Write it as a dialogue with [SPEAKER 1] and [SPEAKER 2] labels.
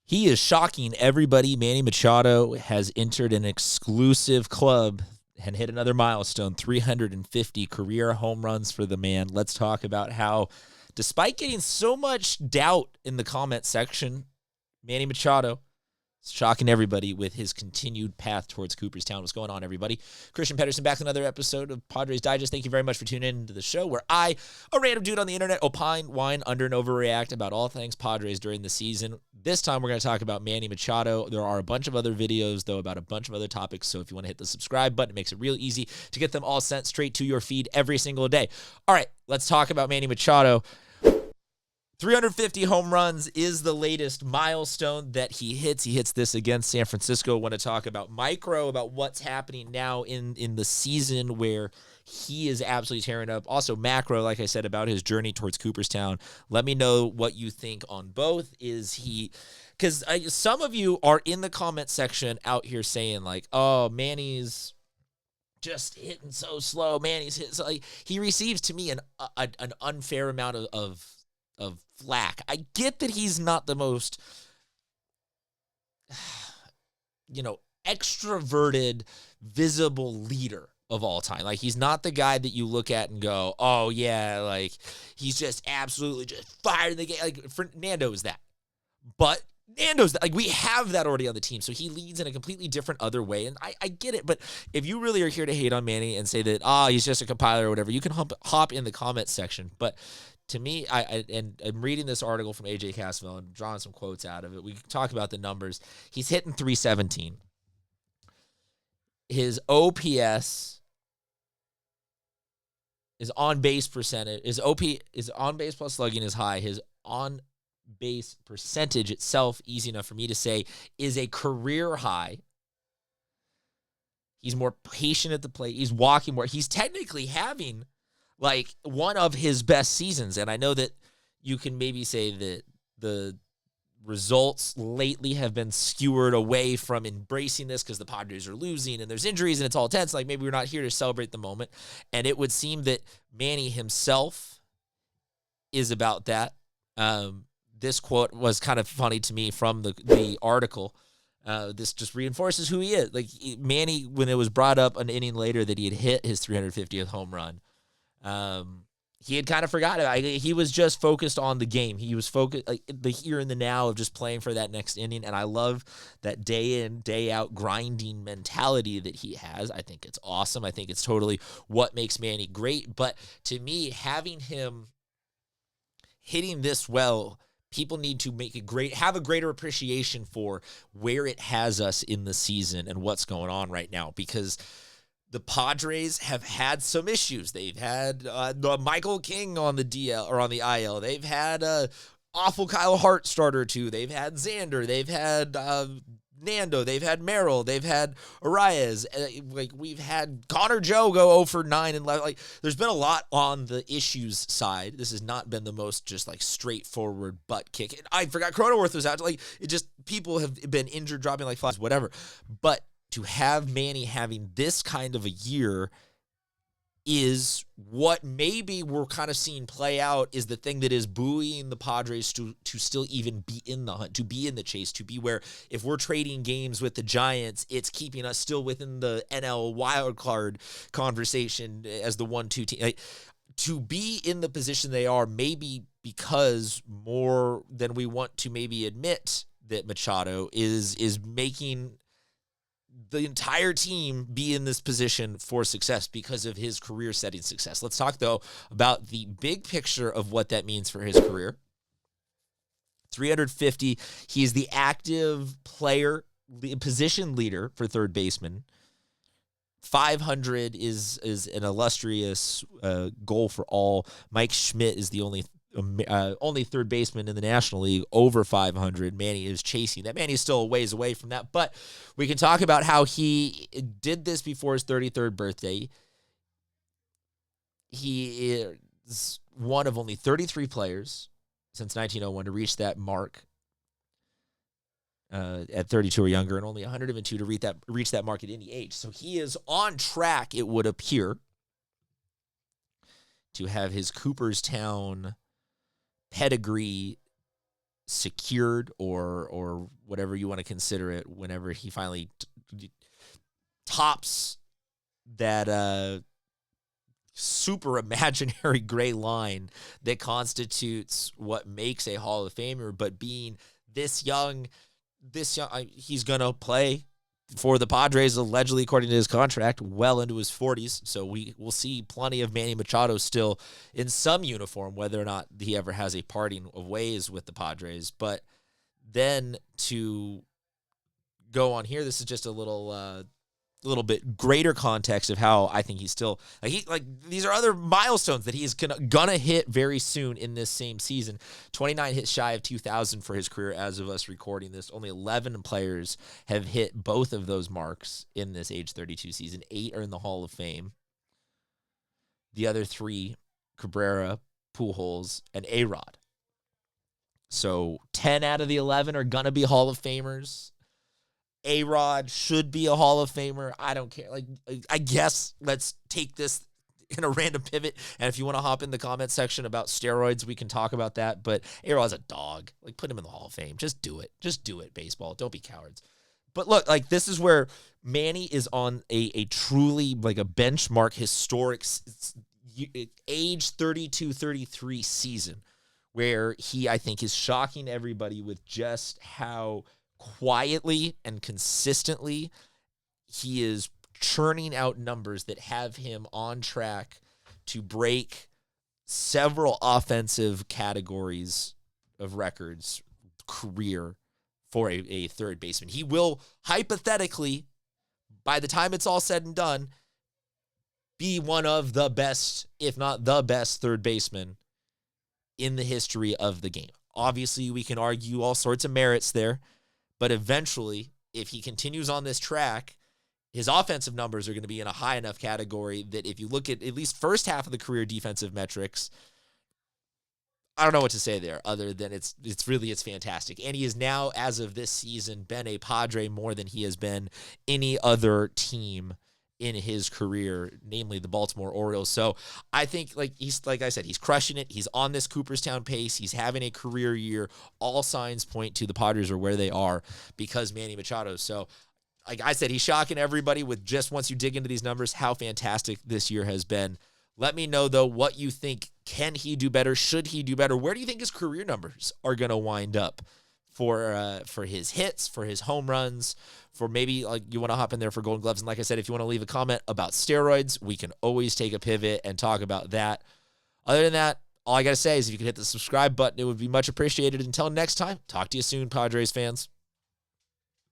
[SPEAKER 1] He is shocking everybody. Manny Machado has entered an exclusive club and hit another milestone, 350 career home runs for the man. Let's talk about how, despite getting so much doubt in the comment section, Manny Machado is shocking everybody with his continued path towards Cooperstown. What's going on, everybody? Christian Pedersen back with another episode of Padres Digest. Thank you very much for tuning into the show where I, a random dude on the internet, opine, whine, under, and overreact about all things Padres during the season. This time, we're going to talk about Manny Machado. There are a bunch of other videos, though, about a bunch of other topics, so if you want to hit the subscribe button, it makes it real easy to get them all sent straight to your feed every single day. All right, let's talk about Manny Machado. 350 home runs is the latest milestone that he hits. He hits this against San Francisco. I want to talk about micro, about what's happening now in the season where he is absolutely tearing up. Also macro, like I said, about his journey towards Cooperstown. Let me know what you think on both. Is he... Because some of you are in the comment section out here saying like, oh, Manny's just hitting so slow. Manny's hitting so... Like, he receives, to me, an unfair amount of flack. I get that he's not the most, extroverted, visible leader of all time. Like, he's not the guy that you look at and go, oh, yeah, like, he's just absolutely just fired in the game. Like, Fernando is that. But Nando's that. Like, we have that already on the team, so he leads in a completely different other way, and I get it. But if you really are here to hate on Manny and say that, he's just a compiler or whatever, you can hop in the comment section. But to me, I'm reading this article from AJ Cassavell and drawing some quotes out of it. We can talk about the numbers. He's hitting 317. His OPS, his on-base percentage, his on-base plus slugging is high. His on-base percentage itself, easy enough for me to say, is a career high. He's more patient at the plate. He's walking more. He's technically having like one of his best seasons. And I know that you can maybe say that the results lately have been skewered away from embracing this because the Padres are losing and there's injuries and it's all tense. Like, maybe we're not here to celebrate the moment. And it would seem that Manny himself is about that. This quote was kind of funny to me from the article. This just reinforces who he is. Like, Manny, when it was brought up an inning later that he had hit his 350th home run, he had kind of forgotten about it. He was just focused on the game. He was focused, like, the here and the now of just playing for that next inning. And I love that day in, day out grinding mentality that he has. I think it's awesome. I think it's totally what makes Manny great. But to me, having him hitting this well, people need to have a greater appreciation for where it has us in the season and what's going on right now, because the Padres have had some issues. They've had Michael King on the DL or on the IL. They've had awful Kyle Hart starter too. They've had Xander. They've had Nando. They've had Merrill. They've had Arraez. We've had Connor Joe go 0 for 9 and left. Like, there's been a lot on the issues side. This has not been the most just like straightforward butt kick. And I forgot Cronenworth was out. Like, it just, people have been injured, dropping like flies, whatever. But to have Manny having this kind of a year is what maybe we're kind of seeing play out, is the thing that is buoying the Padres to still even be in the hunt, to be in the chase, to be where if we're trading games with the Giants, it's keeping us still within the NL wildcard conversation as the 1-2 team. Like, to be in the position they are, maybe because more than we want to maybe admit that Machado is making the entire team be in this position for success because of his career-setting success. Let's talk, though, about the big picture of what that means for his career. 350. He's the active player, position leader for third baseman. 500 is an illustrious goal for all. Mike Schmidt is the only third baseman in the National League over 500. Manny is chasing that. Manny is still a ways away from that, but we can talk about how he did this before his 33rd birthday. He is one of only 33 players since 1901 to reach that mark at 32 or younger, and only 102 to reach that mark at any age. So he is on track, it would appear, to have his Cooperstown pedigree secured or whatever you want to consider it whenever he finally tops that super imaginary gray line that constitutes what makes a Hall of Famer. But being this young, he's going to play for the Padres, allegedly, according to his contract, well into his 40s. So we will see plenty of Manny Machado still in some uniform, whether or not he ever has a parting of ways with the Padres. But then to go on here, this is just a little bit greater context of how I think he's still these are other milestones that he's gonna hit very soon in this same season. 29 hits shy of 2,000 for his career as of us recording this. Only 11 players have hit both of those marks in this age 32 season. 8 are in the Hall of Fame. The other 3, Cabrera, Pujols, and A-Rod. So 10 out of the 11 are gonna be Hall of Famers. A-Rod should be a Hall of Famer. I don't care. I guess let's take this in a random pivot. And if you want to hop in the comment section about steroids, we can talk about that. But A-Rod's a dog. Put him in the Hall of Fame. Just do it. Just do it, baseball. Don't be cowards. But look, this is where Manny is on a truly a benchmark historic age 32, 33 season where he, I think, is shocking everybody with just how quietly and consistently he is churning out numbers that have him on track to break several offensive categories of records career for a third baseman. He will hypothetically, by the time it's all said and done, be one of the best, if not the best, third baseman in the history of the game. Obviously, we can argue all sorts of merits there. But eventually, if he continues on this track, his offensive numbers are going to be in a high enough category that if you look at least first half of the career defensive metrics, I don't know what to say there other than it's fantastic. And he is now, as of this season, been a Padre more than he has been any other team in his career, namely the Baltimore Orioles. So I think, he's crushing it. He's on this Cooperstown pace. He's having a career year. All signs point to the Padres are where they are because Manny Machado. So like I said, he's shocking everybody with just once you dig into these numbers, how fantastic this year has been. Let me know, though, what you think. Can he do better? Should he do better? Where do you think his career numbers are going to wind up for his hits, for his home runs, for maybe you want to hop in there for Golden Gloves? And like I said, if you want to leave a comment about steroids, we can always take a pivot and talk about that. Other than that, all I got to say is if you could hit the subscribe button, it would be much appreciated. Until next time, talk to you soon, Padres fans.